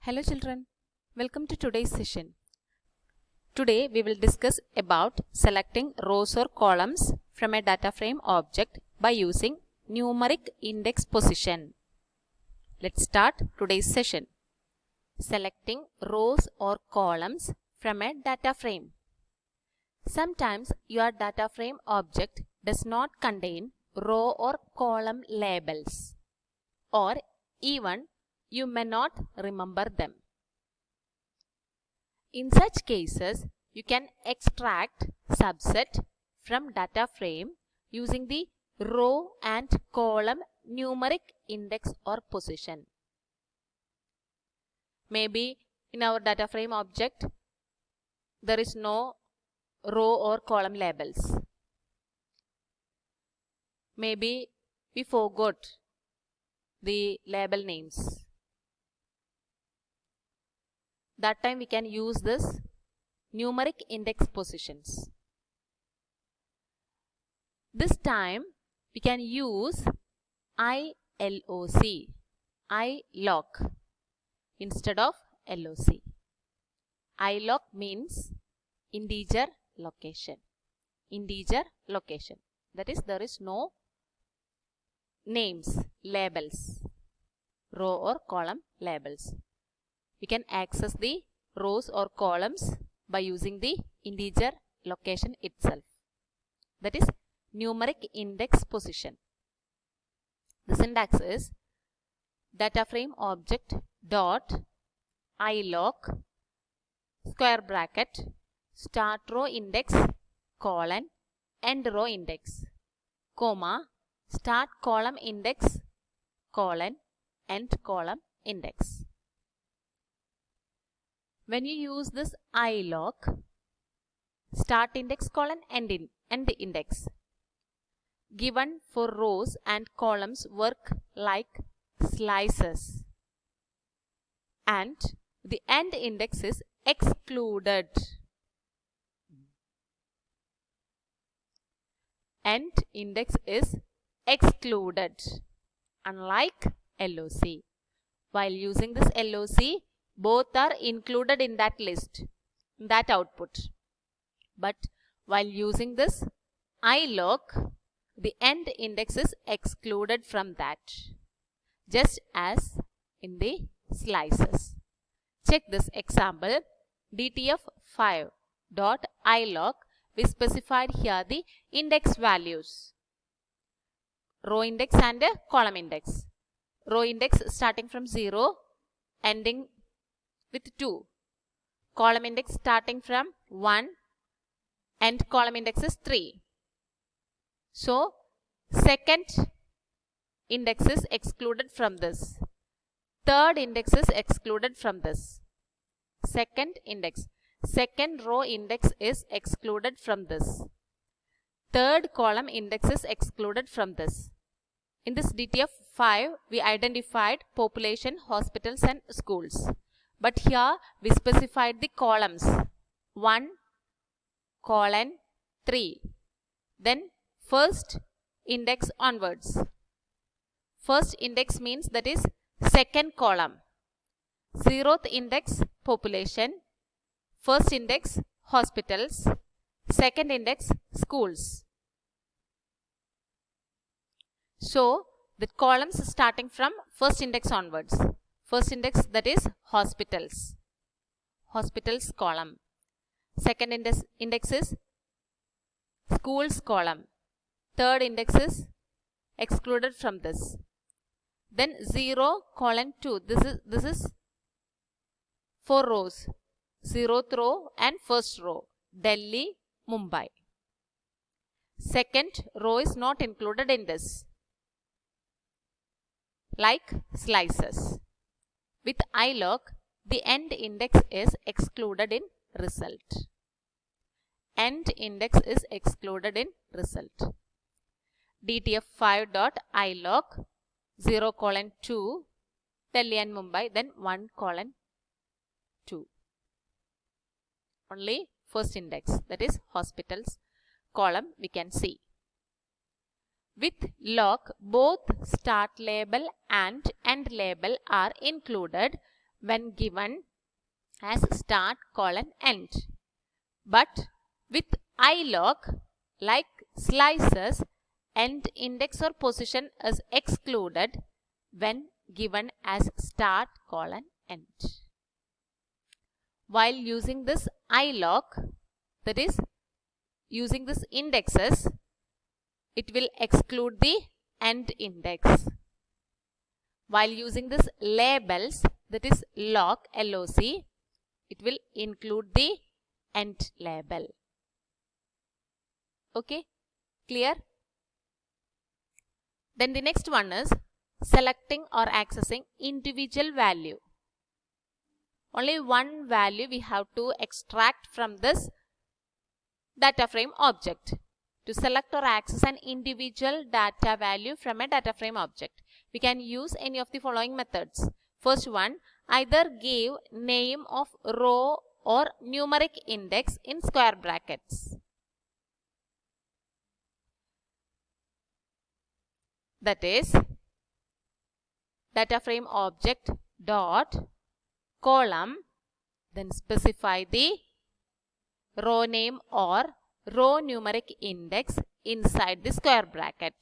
Hello children, welcome to today's session. Today we will discuss about selecting rows or columns from a data frame object by using numeric index position. Let's start today's session. Selecting rows or columns from a data frame. Sometimes your data frame object does not contain row or column labels, or even you may not remember them. In such cases, you can extract subset from data frame using the row and column numeric index or position. Maybe in our data frame object, there is no row or column labels. Maybe we forgot the label names. That time we can use this numeric index positions. This time we can use ILOC, ILOC instead of LOC. ILOC means integer location. Integer location. That is, there is no names, labels, row or column labels. We can access the rows or columns by using the integer location itself. That is numeric index position. The syntax is data frame object dot ILOC square bracket start row index colon end row index comma start column index colon end column index. When you use this ILOC, start index colon end index, given for rows and columns work like slices, and the end index is excluded. End index is excluded, unlike LOC. While using this LOC, both are included in that list, in that output. But while using this ILOC, the end index is excluded from that, just as in the slices. Check this example. DTF5.ILOC, we specified here the index values, row index and column index. Row index starting from 0, ending with 2. Column index starting from 1 and column index is 3. So, second index is excluded from this. Third index is excluded from this. Second row index is excluded from this. Third column index is excluded from this. In this DTF5, we identified population, hospitals and schools. But here we specified the columns 1, colon 3. Then first index onwards. First index means that is second column. 0th index population. First index hospitals. Second index schools. So the columns starting from first index onwards. First index, that is hospitals. Hospitals column. Second index is schools column. Third index is excluded from this. Then 0, colon 2. This is 4 rows. 0th row and first row. Delhi, Mumbai. Second row is not included in this, like slices. With ILOC, the end index is excluded in result. End index is excluded in result. DTF5.ILOC 0, colon 2, Delhi and Mumbai, then 1, colon 2. Only first index, that is hospitals column, we can see. With lock, both start label and end label are included when given as start, end. But with iloc, like slices, end index or position is excluded when given as start, end. While using this iloc, that is using this indexes, it will exclude the end index. While using this labels, that is loc, L-O-C, it will include the end label. Okay, clear? Then the next one is selecting or accessing individual value. Only one value we have to extract from this data frame object. To select or access an individual data value from a data frame object, we can use any of the following methods. First one, either give name of row or numeric index in square brackets. That is data frame object dot column, then specify the row name or row numeric index inside the square bracket.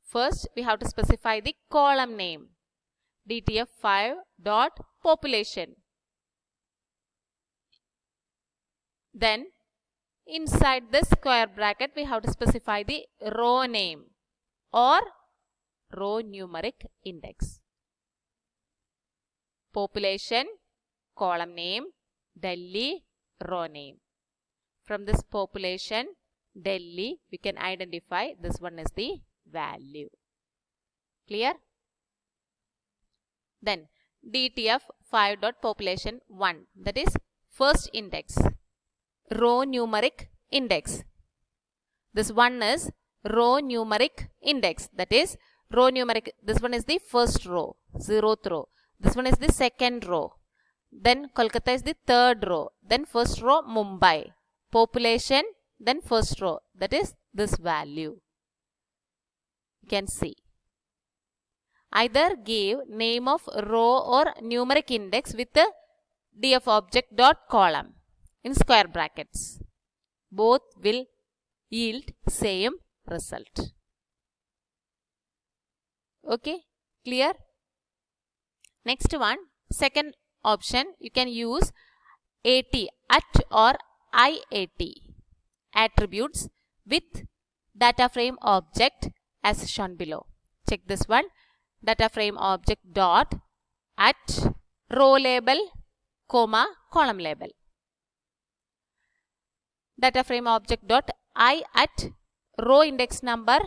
First, we have to specify the column name, dtf5.population. Then, inside the square bracket, we have to specify the row name or row numeric index. Population, column name, Delhi, row name. From this population, Delhi, we can identify this one is the value. Clear? Then dtf5.population1, that is first index, row numeric index. This one is row numeric index, that is row numeric, this one is the first row, 0th row. This one is the second row. Then Kolkata is the third row. Then first row Mumbai. Population, then first row, that is this value. You can see. Either give name of row or numeric index with the df object dot column in square brackets. Both will yield same result. Okay, clear? Next one, second option, you can use at or IAT attributes with data frame object as shown below. Check this one, data frame object dot at row label, comma, column label. Data frame object dot I at row index number,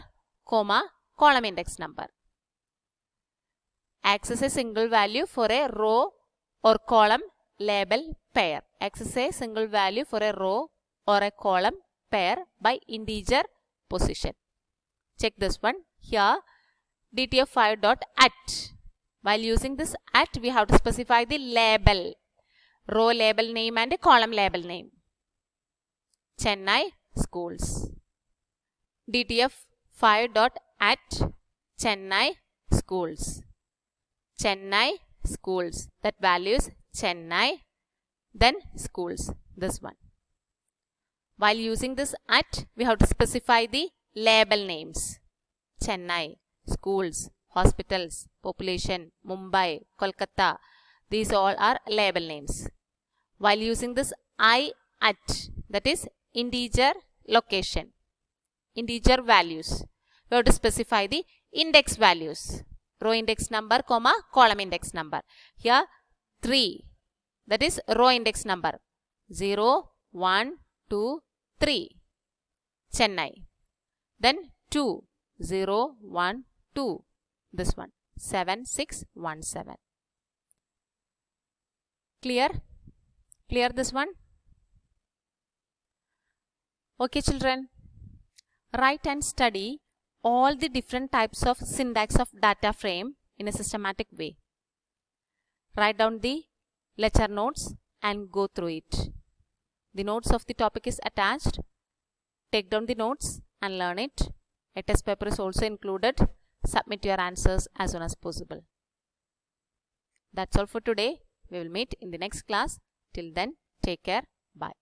comma, column index number. Access a single value for a row or column label pair. Access a single value for a row or a column pair by integer position. Check this one. Here dtf5.at. While using this at, we have to specify the label, row label name and a column label name. Chennai schools. dtf5.at Chennai schools. Chennai schools. That value is Chennai, then schools, this one. While using this at, we have to specify the label names. Chennai, schools, hospitals, population, Mumbai, Kolkata. These all are label names. While using this I at, that is integer location, integer values, we have to specify the index values. Row index number, comma, column index number. Here 3, that is row index number, 0, 1, 2, 3, Chennai. Then 2, 0, 1, 2, this one, 7, 6, 1, 7. Clear? Clear this one? Okay children, write and study all the different types of syntax of data frame in a systematic way. Write down the lecture notes and go through it. The notes of the topic is attached. Take down the notes and learn it. A test paper is also included. Submit your answers as soon as possible. That's all for today. We will meet in the next class. Till then, take care. Bye.